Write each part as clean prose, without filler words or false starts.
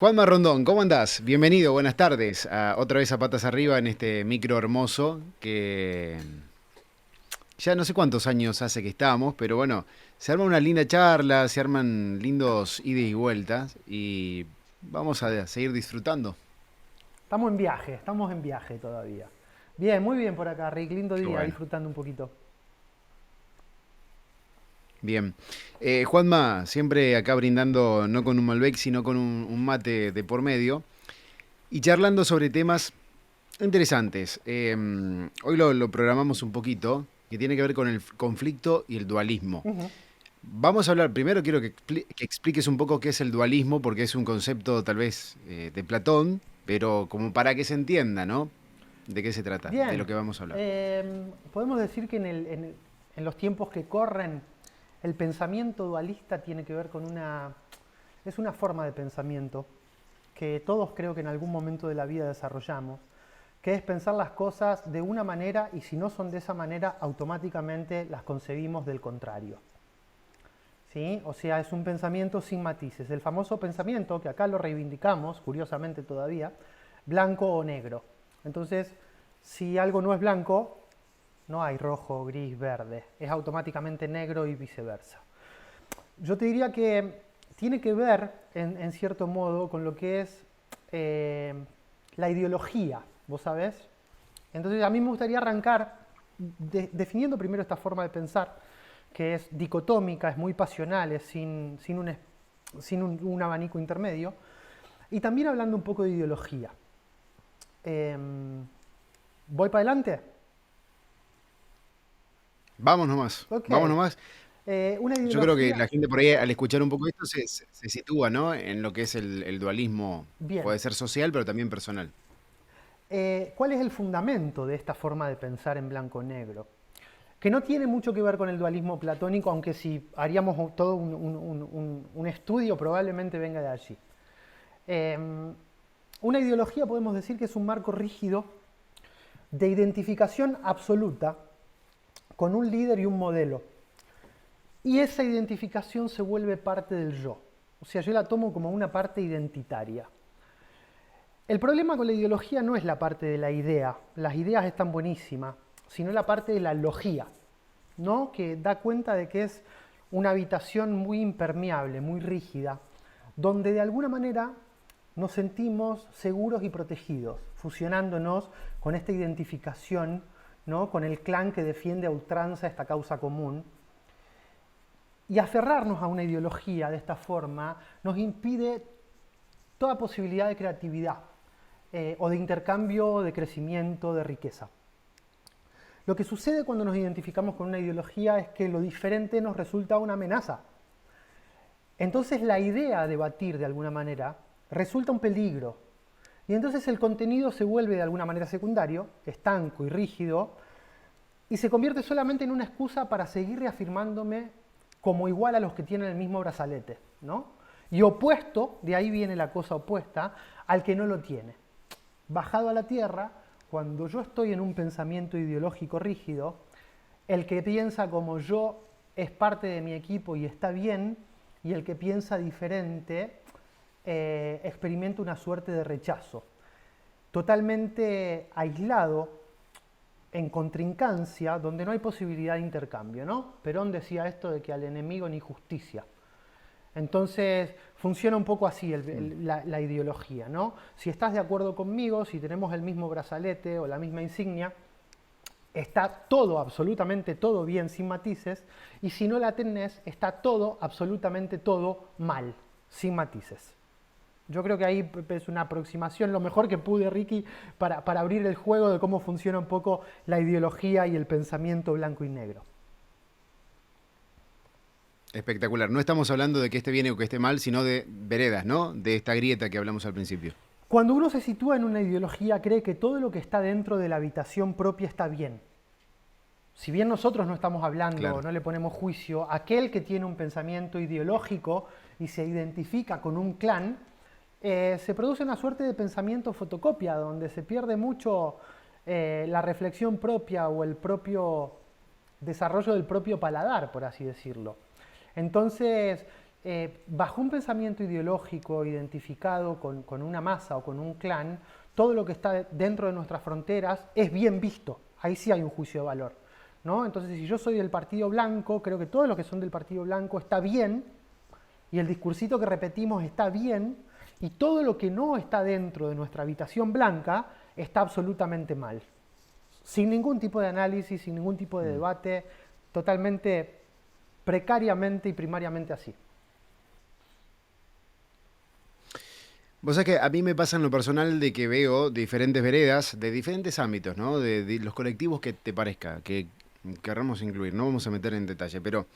Juanma Rondón, ¿cómo andás? Bienvenido, buenas tardes. Otra vez a patas arriba en este micro hermoso que ya no sé cuántos años hace que estamos, pero bueno, se arma una linda charla, se arman lindos idas y vueltas y vamos a seguir disfrutando. Estamos en viaje todavía. Bien, muy bien por acá, Rick. Lindo Qué día, bueno. disfrutando un poquito. Bien. Juanma, siempre acá brindando no con un Malbec, sino con un mate de por medio y charlando sobre temas interesantes. Hoy lo programamos un poquito, que tiene que ver con el conflicto y el dualismo. Ujú. Vamos a hablar, primero quiero que expliques un poco qué es el dualismo, porque es un concepto tal vez de Platón, pero como para que se entienda, ¿no? ¿De qué se trata? De lo Bien, que vamos a hablar. podemos decir que en los tiempos que corren, el pensamiento dualista tiene que ver con es una forma de pensamiento que todos creo que en algún momento de la vida desarrollamos, que es pensar las cosas de una manera y si no son de esa manera, automáticamente las concebimos del contrario. ¿Sí? O sea, es un pensamiento sin matices. El famoso pensamiento, que acá lo reivindicamos, curiosamente todavía, blanco o negro. Entonces, si algo no es blanco, no hay rojo, gris, verde. Es automáticamente negro y viceversa. Yo te diría que tiene que ver, en cierto modo, con lo que es eh, la ideología, ¿vos sabés? Entonces, a mí me gustaría arrancar definiendo primero esta forma de pensar, que es dicotómica, es muy pasional, es sin un abanico intermedio, y también hablando un poco de ideología. ¿Voy para adelante? Vamos nomás, Ok. vamos nomás. Una Yo creo que ideología, la gente por ahí al escuchar un poco esto se sitúa, ¿no? En lo que es el dualismo, bien. puede ser social, pero también personal. ¿Cuál es el fundamento de esta forma de pensar en blanco-negro? Que no tiene mucho que ver con el dualismo platónico, aunque si haríamos todo un estudio probablemente venga de allí. Eh, una ideología podemos decir que es un marco rígido de identificación absoluta con un líder y un modelo. Y esa identificación se vuelve parte del yo. O sea, yo la tomo como una parte identitaria. El problema con la ideología no es la parte de la idea, las ideas están buenísimas, sino la parte de la logía, ¿no? Que da cuenta de que es una habitación muy impermeable, muy rígida, donde de alguna manera nos sentimos seguros y protegidos, fusionándonos con esta identificación, ¿no? Con el clan que defiende a ultranza esta causa común. Y aferrarnos a una ideología de esta forma nos impide toda posibilidad de creatividad o de intercambio, de crecimiento, de riqueza. Lo que sucede cuando nos identificamos con una ideología es que lo diferente nos resulta una amenaza. Entonces la idea de debatir de alguna manera resulta un peligro. Y entonces el contenido se vuelve de alguna manera secundario, estanco y rígido, y se convierte solamente en una excusa para seguir reafirmándome como igual a los que tienen el mismo brazalete, ¿no? Y opuesto, de ahí viene la cosa opuesta, al que no lo tiene. Bajado a la tierra, cuando yo estoy en un pensamiento ideológico rígido, el que piensa como yo es parte de mi equipo y está bien, y el que piensa diferente experimenta una suerte de rechazo. Totalmente aislado, en contrincancia, donde no hay posibilidad de intercambio, ¿no? Perón decía esto de que al enemigo ni justicia. Entonces funciona un poco así Mm. la ideología, ¿no? Si estás de acuerdo conmigo, si tenemos el mismo brazalete o la misma insignia, está todo, absolutamente todo bien, sin matices, y si no la tenés, está todo, absolutamente todo mal, sin matices. Yo creo que ahí es una aproximación, lo mejor que pude, Ricky, para abrir el juego de cómo funciona un poco la ideología y el pensamiento blanco y negro. Espectacular. No estamos hablando de que esté bien o que esté mal, sino de veredas, ¿no? De esta grieta que hablamos al principio. Cuando uno se sitúa en una ideología, cree que todo lo que está dentro de la habitación propia está bien. Si bien nosotros no estamos hablando, Claro. no le ponemos juicio, aquel que tiene un pensamiento ideológico y se identifica con un clan, se produce una suerte de pensamiento fotocopia, donde se pierde mucho la reflexión propia o el propio desarrollo del propio paladar, por así decirlo. Entonces, bajo un pensamiento ideológico identificado con una masa o con un clan, todo lo que está dentro de nuestras fronteras es bien visto. Ahí sí hay un juicio de valor, ¿no? Entonces, si yo soy del Partido Blanco, creo que todos los que son del Partido Blanco está bien, y el discursito que repetimos está bien, y todo lo que no está dentro de nuestra habitación blanca está absolutamente mal. Sin ningún tipo de análisis, sin ningún tipo de debate, totalmente precariamente y primariamente así. Vos sabés que a mí me pasa en lo personal de que veo diferentes veredas de diferentes ámbitos, ¿no? De los colectivos que te parezca, que querramos incluir. No vamos a meter en detalle, pero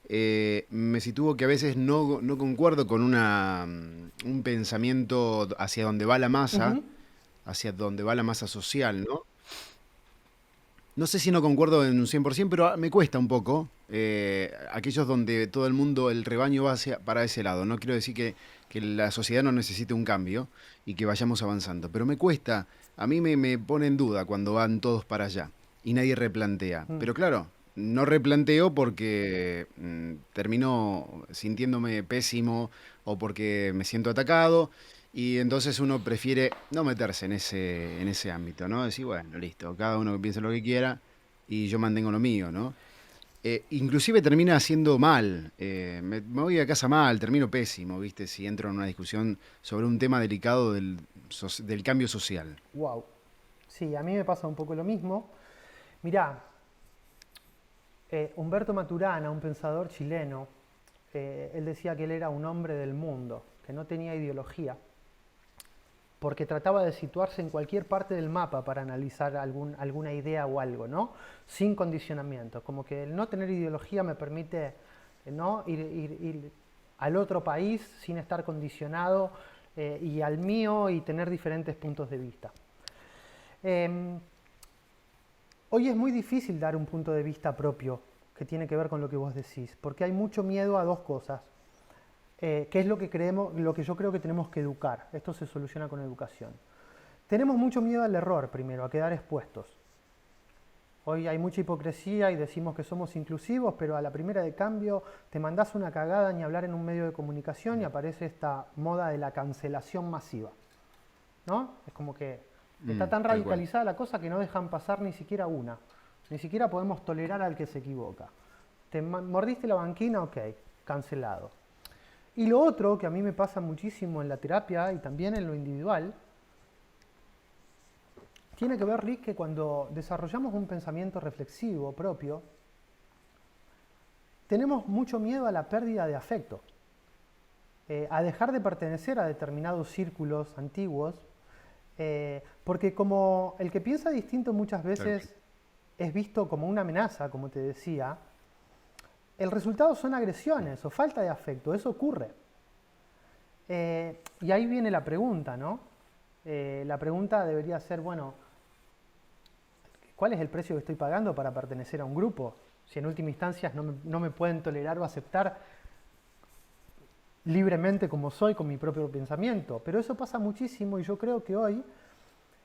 me sitúo que a veces no concuerdo con un pensamiento hacia donde va la masa, Ujú. hacia donde va la masa social, ¿no? No sé si no concuerdo en un 100%, pero me cuesta un poco. Aquellos donde todo el mundo, el rebaño va para ese lado. No quiero decir que la sociedad no necesite un cambio y que vayamos avanzando, pero me cuesta. A mí me pone en duda cuando van todos para allá y nadie replantea. Mm. Pero claro, no replanteo porque termino sintiéndome pésimo o porque me siento atacado. Y entonces uno prefiere no meterse en ese ámbito, ¿no? Decir, bueno, listo, cada uno que piense lo que quiera y yo mantengo lo mío, ¿no? Inclusive termina haciendo mal, me voy a casa mal, termino pésimo, ¿viste? Si entro en una discusión sobre un tema delicado del cambio social. Wow. Sí, a mí me pasa un poco lo mismo. Mirá, Humberto Maturana, un pensador chileno, él decía que él era un hombre del mundo, que no tenía ideología, porque trataba de situarse en cualquier parte del mapa para analizar alguna idea o algo, ¿no? Sin condicionamiento. Como que el no tener ideología me permite, ¿no? Ir al otro país sin estar condicionado y al mío y tener diferentes puntos de vista. Eh, Hoy es muy difícil dar un punto de vista propio que tiene que ver con lo que vos decís, porque hay mucho miedo a dos cosas, que es lo que creemos, lo que yo creo que tenemos que educar. Esto se soluciona con educación. Tenemos mucho miedo al error, primero, a quedar expuestos. Hoy hay mucha hipocresía y decimos que somos inclusivos, pero a la primera de cambio te mandás una cagada ni hablar en un medio de comunicación y aparece esta moda de la cancelación masiva, ¿no? Es como que está tan Tal cual. radicalizada la cosa que no dejan pasar ni siquiera una. Ni siquiera podemos tolerar al que se equivoca. Te mordiste la banquina, ok, cancelado. Y lo otro que a mí me pasa muchísimo en la terapia y también en lo individual, tiene que ver, Rick, que cuando desarrollamos un pensamiento reflexivo propio, tenemos mucho miedo a la pérdida de afecto, a dejar de pertenecer a determinados círculos antiguos, porque como el que piensa distinto muchas Tal cual. veces es visto como una amenaza, como te decía, el resultado son agresiones o falta de afecto, eso ocurre. Y ahí viene la pregunta, ¿no? La pregunta debería ser, bueno, ¿cuál es el precio que estoy pagando para pertenecer a un grupo? Si en última instancia no me pueden tolerar o aceptar libremente como soy con mi propio pensamiento. Pero eso pasa muchísimo y yo creo que hoy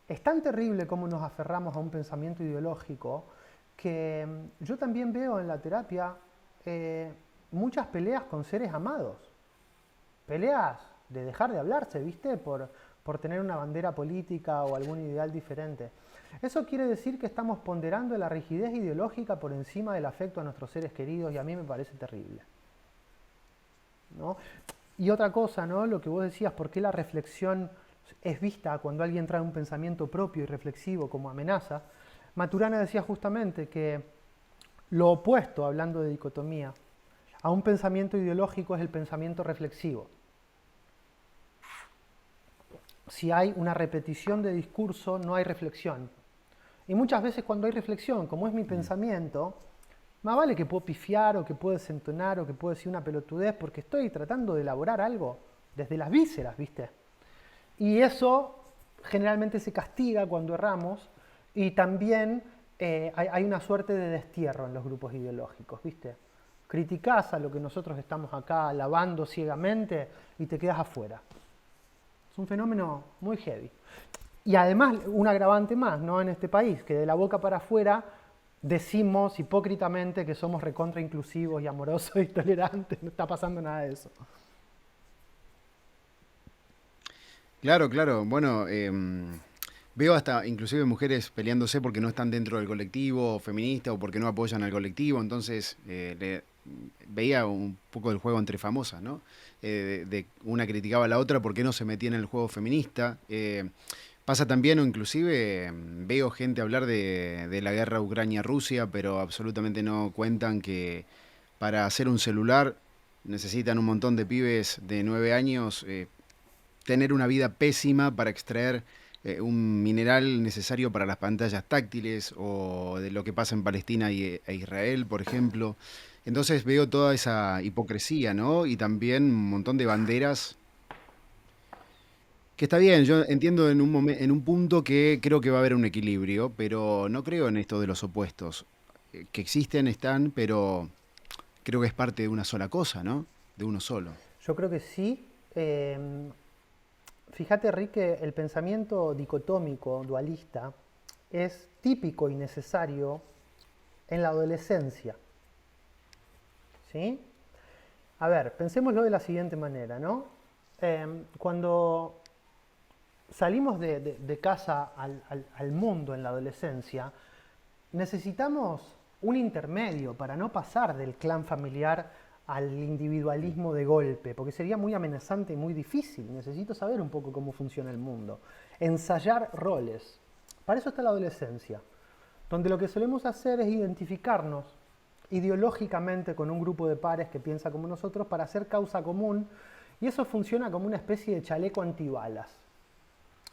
es tan terrible cómo nos aferramos a un pensamiento ideológico que yo también veo en la terapia muchas peleas con seres amados. Peleas de dejar de hablarse, ¿viste? Por tener una bandera política o algún ideal diferente. Eso quiere decir que estamos ponderando la rigidez ideológica por encima del afecto a nuestros seres queridos y a mí me parece terrible, ¿no? Y otra cosa, ¿no? Lo que vos decías, ¿por qué la reflexión es vista cuando alguien trae un pensamiento propio y reflexivo como amenaza? Maturana decía justamente que lo opuesto, hablando de dicotomía, a un pensamiento ideológico es el pensamiento reflexivo. Si hay una repetición de discurso, no hay reflexión. Y muchas veces cuando hay reflexión, como es mi pensamiento, más vale que puedo pifiar o que puedo desentonar o que puedo decir una pelotudez porque estoy tratando de elaborar algo desde las vísceras, ¿viste? Y eso generalmente se castiga cuando erramos y también hay una suerte de destierro en los grupos ideológicos, ¿viste? Criticás a lo que nosotros estamos acá alabando ciegamente y te quedas afuera. Es un fenómeno muy heavy. Y además, un agravante más, ¿no? En este país, que de la boca para afuera decimos hipócritamente que somos recontra inclusivos y amorosos y tolerantes. No está pasando nada de eso. Claro, claro. Bueno, veo hasta inclusive mujeres peleándose porque no están dentro del colectivo feminista o porque no apoyan al colectivo. Entonces, veía un poco el juego entre famosas, ¿no? De una criticaba a la otra porque no se metía en el juego feminista. Pasa también, o inclusive veo gente hablar de la guerra Ucrania-Rusia, pero absolutamente no cuentan que para hacer un celular necesitan un montón de pibes de 9 años tener una vida pésima para extraer un mineral necesario para las pantallas táctiles o de lo que pasa en Palestina e Israel, por ejemplo. Entonces veo toda esa hipocresía, ¿no? Y también un montón de banderas que está bien, yo entiendo en un punto que creo que va a haber un equilibrio, pero no creo en esto de los opuestos. Que existen, están, pero creo que es parte de una sola cosa, ¿no? De uno solo. Yo creo que sí. Fíjate, Rick, que el pensamiento dicotómico, dualista, es típico y necesario en la adolescencia. ¿Sí? A ver, pensémoslo de la siguiente manera, ¿no? Cuando salimos de casa al mundo en la adolescencia, necesitamos un intermedio para no pasar del clan familiar al individualismo de golpe, porque sería muy amenazante y muy difícil. Necesito saber un poco cómo funciona el mundo. Ensayar roles. Para eso está la adolescencia, donde lo que solemos hacer es identificarnos ideológicamente con un grupo de pares que piensa como nosotros para hacer causa común, y eso funciona como una especie de chaleco antibalas,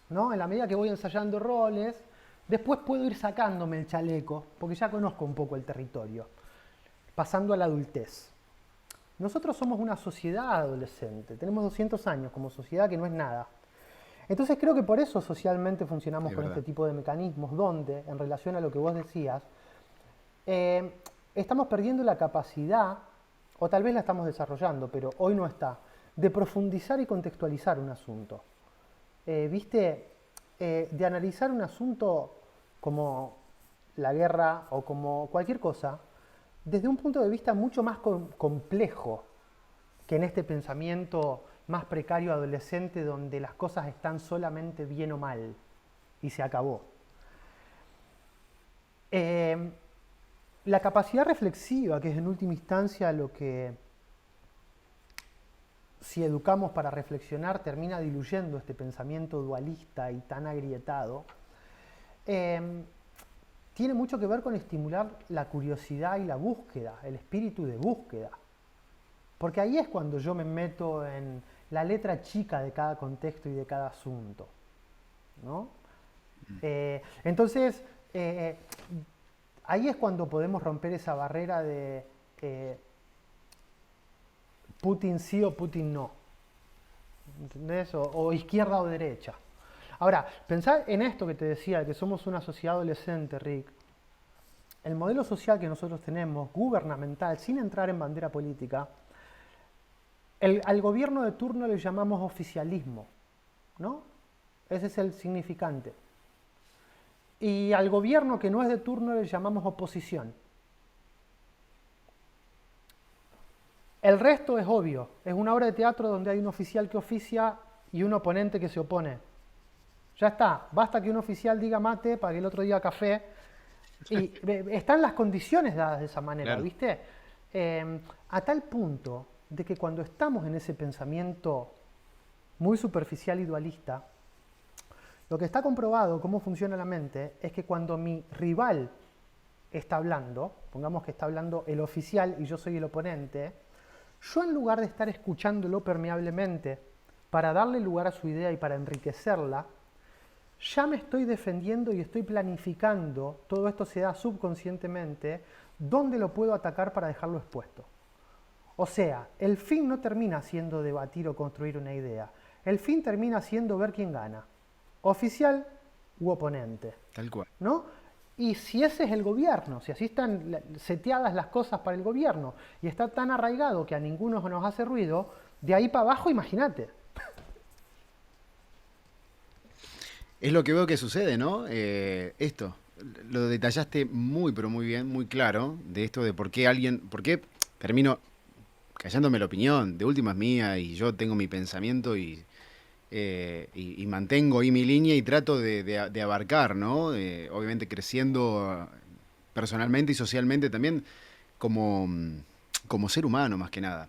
¿no? En la medida que voy ensayando roles, después puedo ir sacándome el chaleco, porque ya conozco un poco el territorio, pasando a la adultez. Nosotros somos una sociedad adolescente, tenemos 200 años como sociedad, que no es nada. Entonces creo que por eso socialmente funcionamos Es con este verdad. tipo de mecanismos, donde, en relación a lo que vos decías, eh, estamos perdiendo la capacidad, o tal vez la estamos desarrollando, pero hoy no está, de profundizar y contextualizar un asunto. ¿Viste? De analizar un asunto como la guerra o como cualquier cosa, desde un punto de vista mucho más complejo que en este pensamiento más precario adolescente donde las cosas están solamente bien o mal y se acabó. Eh, la capacidad reflexiva, que es en última instancia lo que, si educamos para reflexionar, termina diluyendo este pensamiento dualista y tan agrietado, eh, tiene mucho que ver con estimular la curiosidad y la búsqueda, el espíritu de búsqueda. Porque ahí es cuando yo me meto en la letra chica de cada contexto y de cada asunto, ¿no? Entonces, ahí es cuando podemos romper esa barrera de Putin sí o Putin no, ¿entendés? O izquierda o derecha. Ahora, pensá en esto que te decía, que somos una sociedad adolescente, Rick. El modelo social que nosotros tenemos, gubernamental, sin entrar en bandera política, al gobierno de turno le llamamos oficialismo, ¿no? Ese es el significante. Y al gobierno que no es de turno le llamamos oposición. El resto es obvio, es una obra de teatro donde hay un oficial que oficia y un oponente que se opone. Ya está, basta que un oficial diga mate para que el otro diga café. Y están las condiciones dadas de esa manera, Claro. ¿viste? A tal punto de que cuando estamos en ese pensamiento muy superficial y dualista, lo que está comprobado, cómo funciona la mente, es que cuando mi rival está hablando, pongamos que está hablando el oficial y yo soy el oponente, yo en lugar de estar escuchándolo permeablemente para darle lugar a su idea y para enriquecerla, ya me estoy defendiendo y estoy planificando, todo esto se da subconscientemente, dónde lo puedo atacar para dejarlo expuesto. O sea, el fin no termina siendo debatir o construir una idea, el fin termina siendo ver quién gana, oficial u oponente, Tal cual. ¿no? Y si ese es el gobierno, si así están seteadas las cosas para el gobierno y está tan arraigado que a ninguno nos hace ruido, de ahí para abajo imagínate. Es lo que veo que sucede, ¿no? Esto. lo detallaste muy, pero muy bien, muy claro, de esto de por qué termino callándome la opinión, de última es mía y yo tengo mi pensamiento y mantengo ahí mi línea y trato de abarcar, ¿no? Obviamente creciendo personalmente y socialmente también como, como ser humano más que nada.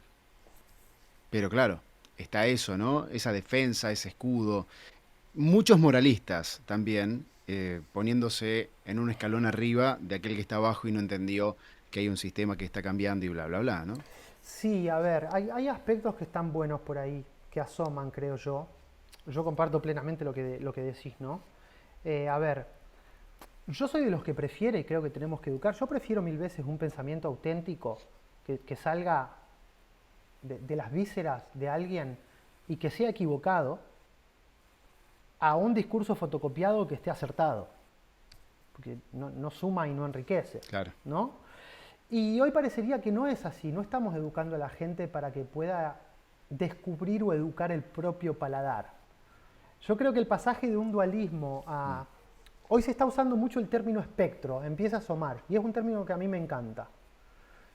Pero claro, está eso, ¿no? Esa defensa, ese escudo. Muchos moralistas también poniéndose en un escalón arriba de aquel que está abajo y no entendió que hay un sistema que está cambiando y bla, bla, bla, ¿no? Sí, a ver, hay aspectos que están buenos por ahí, que asoman, creo yo. Yo comparto plenamente lo que decís, ¿no? A ver, yo soy de los que prefiere, y creo que tenemos que educar, yo prefiero mil veces un pensamiento auténtico que salga de las vísceras de alguien y que sea equivocado a un discurso fotocopiado que esté acertado, porque no suma y no enriquece, Claro. ¿no? Y hoy parecería que no es así, no estamos educando a la gente para que pueda descubrir o educar el propio paladar. Yo creo que el pasaje de un dualismo Mm. a... Hoy se está usando mucho el término espectro, empieza a asomar, y es un término que a mí me encanta.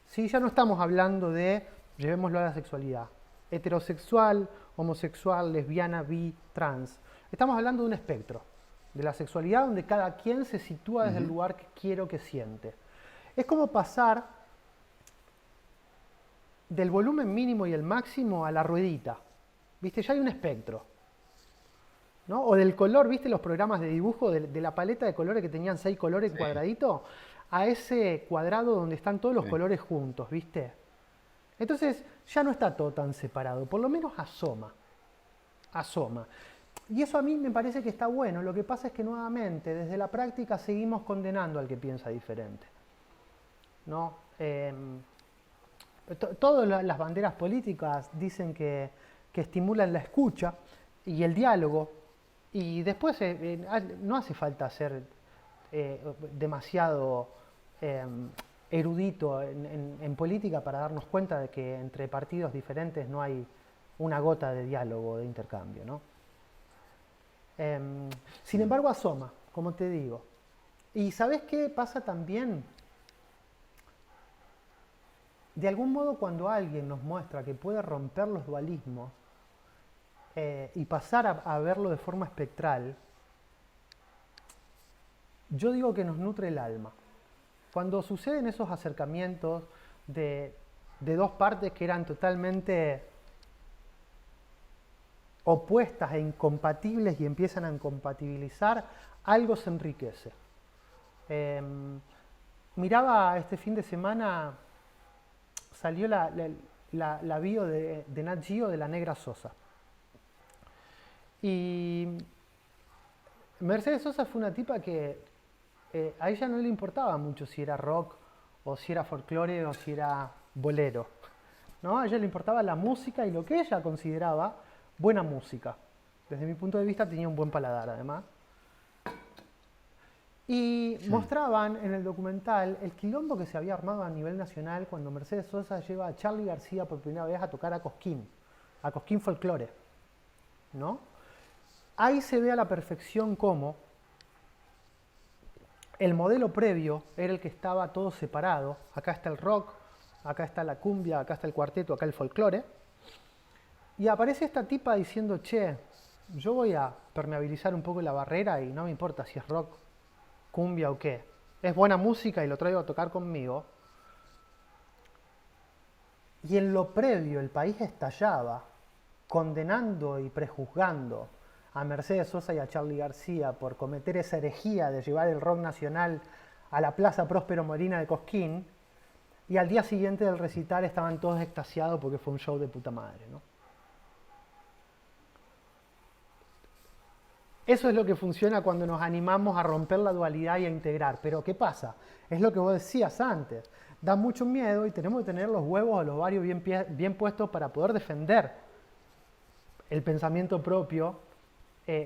Sí, ya no estamos hablando de, llevémoslo a la sexualidad, heterosexual, homosexual, lesbiana, bi, trans. Estamos hablando de un espectro, de la sexualidad donde cada quien se sitúa desde el Ujú. lugar que quiere o que siente. Es como pasar del volumen mínimo y el máximo a la ruedita. ¿Viste? Ya hay un espectro. ¿No? O del color, ¿viste? Los programas de dibujo, de la paleta de colores que tenían 6 colores en Sí, cuadradito, a ese cuadrado donde están todos los sí. colores juntos, ¿viste? Entonces ya no está todo tan separado, por lo menos asoma, asoma. Y eso a mí me parece que está bueno, lo que pasa es que nuevamente desde la práctica seguimos condenando al que piensa diferente, ¿no? Todas las banderas políticas dicen que estimulan la escucha y el diálogo, y después no hace falta ser demasiado eh, erudito en política para darnos cuenta de que entre partidos diferentes no hay una gota de diálogo, de intercambio, ¿no? Sin Mm. embargo, asoma, como te digo. ¿Y sabes qué pasa también? De algún modo, cuando alguien nos muestra que puede romper los dualismos y pasar a verlo de forma espectral, yo digo que nos nutre el alma. Cuando suceden esos acercamientos de, de dos partes que eran totalmente opuestas e incompatibles y empiezan a compatibilizar, algo se enriquece. Eh, Miraba este fin de semana, salió la bio de Nat Geo de la Negra Sosa. Y Mercedes Sosa fue una tipa que a ella no le importaba mucho si era rock o si era folclore o si era bolero. ¿No? A ella le importaba la música y lo que ella consideraba buena música. Desde mi punto de vista tenía un buen paladar además. Y Mm. mostraban en el documental el quilombo que se había armado a nivel nacional cuando Mercedes Sosa lleva a Charly García por primera vez a tocar a Cosquín Folklore, ¿no? Ahí se ve a la perfección cómo el modelo previo era el que estaba todo separado. Acá está el rock, acá está la cumbia, acá está el cuarteto, acá el folclore. Y aparece esta tipa diciendo, che, yo voy a permeabilizar un poco la barrera y no me importa si es rock, cumbia o qué. Es buena música y lo traigo a tocar conmigo. Y en lo previo el país estallaba, condenando y prejuzgando a Mercedes Sosa y a Charly García por cometer esa herejía de llevar el rock nacional a la Plaza Próspero Molina de Cosquín, y al día siguiente del recital estaban todos extasiados porque fue un show de puta madre, ¿no? Eso es lo que funciona cuando nos animamos a romper la dualidad y a integrar. Pero ¿qué pasa? Es lo que vos decías antes. Da mucho miedo y tenemos que tener los huevos o los ovarios bien puestos para poder defender el pensamiento propio,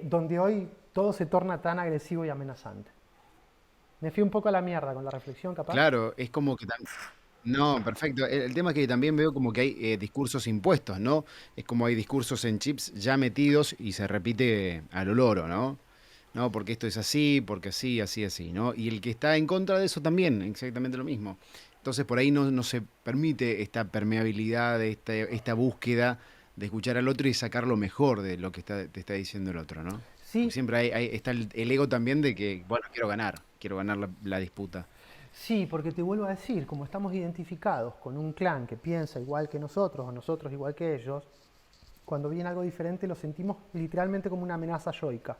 donde hoy todo se torna tan agresivo y amenazante. Me fui un poco a la mierda con la reflexión, capaz. Claro, es como que no, perfecto. El tema es que también veo como que hay discursos impuestos, ¿no? Es como hay discursos en chips ya metidos y se repite a lo loro, ¿no? ¿no? Porque esto es así, porque así, así, así, ¿no? Y el que está en contra de eso también, exactamente lo mismo. Entonces por ahí no se permite esta permeabilidad, esta búsqueda de escuchar al otro y sacar lo mejor de lo que te está diciendo el otro, ¿no? Porque Sí, siempre está el ego también de que, bueno, quiero ganar la disputa. sí, porque te vuelvo a decir, como estamos identificados con un clan que piensa igual que nosotros o nosotros igual que ellos, cuando viene algo diferente lo sentimos literalmente como una amenaza yoica.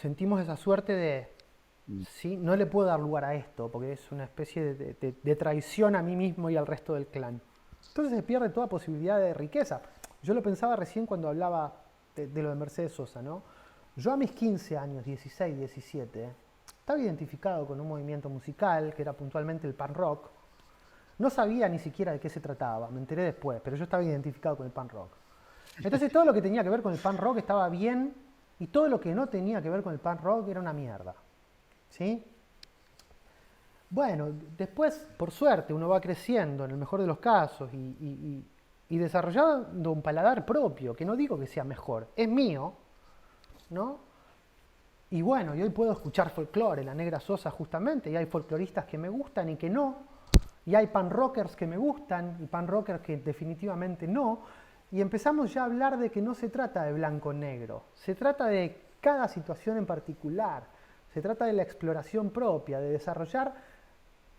Sentimos esa suerte de, Mm. sí, no le puedo dar lugar a esto, porque es una especie de traición a mí mismo y al resto del clan. Entonces se pierde toda posibilidad de riqueza. Yo lo pensaba recién cuando hablaba de lo de Mercedes Sosa, ¿no? Yo a mis 15 años, 16, 17, estaba identificado con un movimiento musical que era puntualmente el punk rock. No sabía ni siquiera de qué se trataba, me enteré después, pero yo estaba identificado con el punk rock. Entonces todo lo que tenía que ver con el punk rock estaba bien y todo lo que no tenía que ver con el punk rock era una mierda. ¿Sí? Bueno, después, por suerte, uno va creciendo en el mejor de los casos y desarrollando un paladar propio, que no digo que sea mejor, es mío, ¿no? Y bueno, y hoy puedo escuchar folclore, la Negra Sosa justamente, y hay folcloristas que me gustan y que no, y hay pan rockers que me gustan y pan rockers que definitivamente no, y empezamos ya a hablar de que no se trata de blanco-negro, se trata de cada situación en particular, se trata de la exploración propia, de desarrollar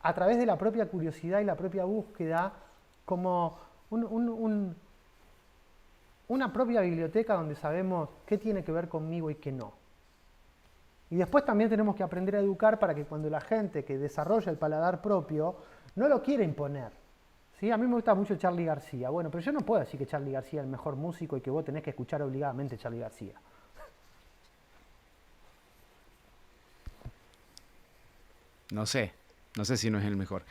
a través de la propia curiosidad y la propia búsqueda como una propia biblioteca donde sabemos qué tiene que ver conmigo y qué no. Y después también tenemos que aprender a educar para que cuando la gente que desarrolla el paladar propio no lo quiera imponer. ¿Sí? A mí me gusta mucho Charly García. Bueno, pero yo no puedo decir que Charly García es el mejor músico y que vos tenés que escuchar obligadamente Charly García. No sé, no sé si no es el mejor.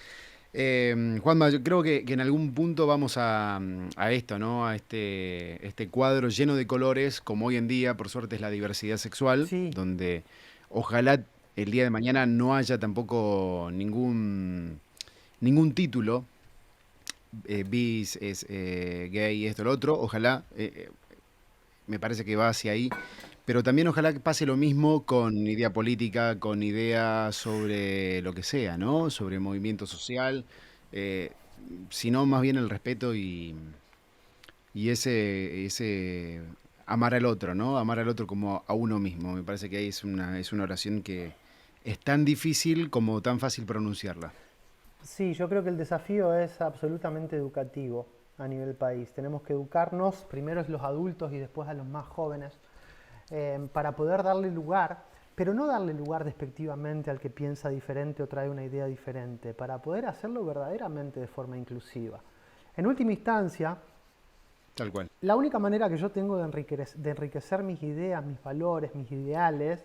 Juanma, yo creo que en algún punto vamos a esto, ¿no? A este cuadro lleno de colores, como hoy en día, por suerte, es la diversidad sexual, Sí, donde ojalá el día de mañana no haya tampoco ningún título, bis, es gay, esto, lo otro, ojalá, me parece que va hacia ahí. Pero también ojalá que pase lo mismo con idea política, con idea sobre lo que sea, ¿no? Sobre movimiento social, eh, sino más bien el respeto y ese amar al otro, ¿no? Amar al otro como a uno mismo. Me parece que ahí es una oración que es tan difícil como tan fácil pronunciarla. sí, yo creo que el desafío es absolutamente educativo a nivel país. Tenemos que educarnos, primero a los adultos y después a los más jóvenes, para poder darle lugar, pero no darle lugar despectivamente al que piensa diferente o trae una idea diferente, para poder hacerlo verdaderamente de forma inclusiva. En última instancia, Tal cual. la única manera que yo tengo de enriquecer mis ideas, mis valores, mis ideales,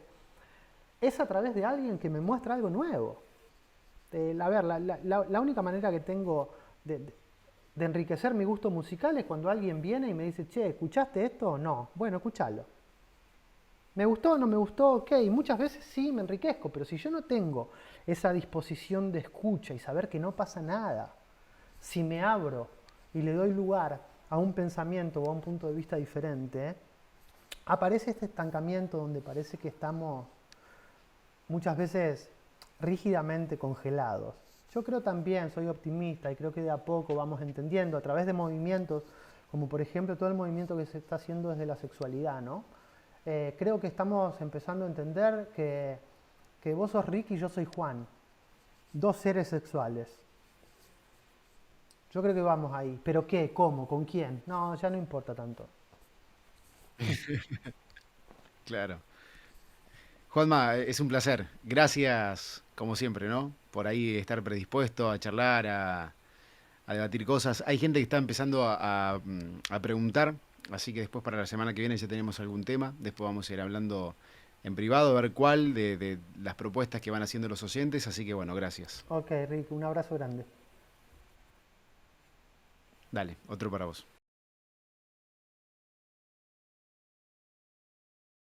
es a través de alguien que me muestra algo nuevo. A ver, la única manera que tengo de enriquecer mi gusto musical es cuando alguien viene y me dice, che, ¿escuchaste esto? No. Bueno, escúchalo. ¿Me gustó o no me gustó? Ok, muchas veces sí me enriquezco, pero si yo no tengo esa disposición de escucha y saber que no pasa nada, si me abro y le doy lugar a un pensamiento o a un punto de vista diferente, aparece este estancamiento donde parece que estamos muchas veces rígidamente congelados. Yo creo también, soy optimista y creo que de a poco vamos entendiendo a través de movimientos, como por ejemplo todo el movimiento que se está haciendo desde la sexualidad, ¿no? Creo que estamos empezando a entender que vos sos Rick y yo soy Juan, dos seres sexuales. Yo creo que vamos ahí. ¿Pero qué? ¿Cómo? ¿Con quién? No, ya no importa tanto. Claro. Juanma, es un placer. Gracias, como siempre, ¿no? Por ahí estar predispuesto a charlar, a debatir cosas. Hay gente que está empezando a preguntar, así que después para la semana que viene ya tenemos algún tema. Después vamos a ir hablando en privado, a ver cuál de las propuestas que van haciendo los oyentes. Así que bueno, gracias. Ok, Rick, un abrazo grande. Dale, otro para vos.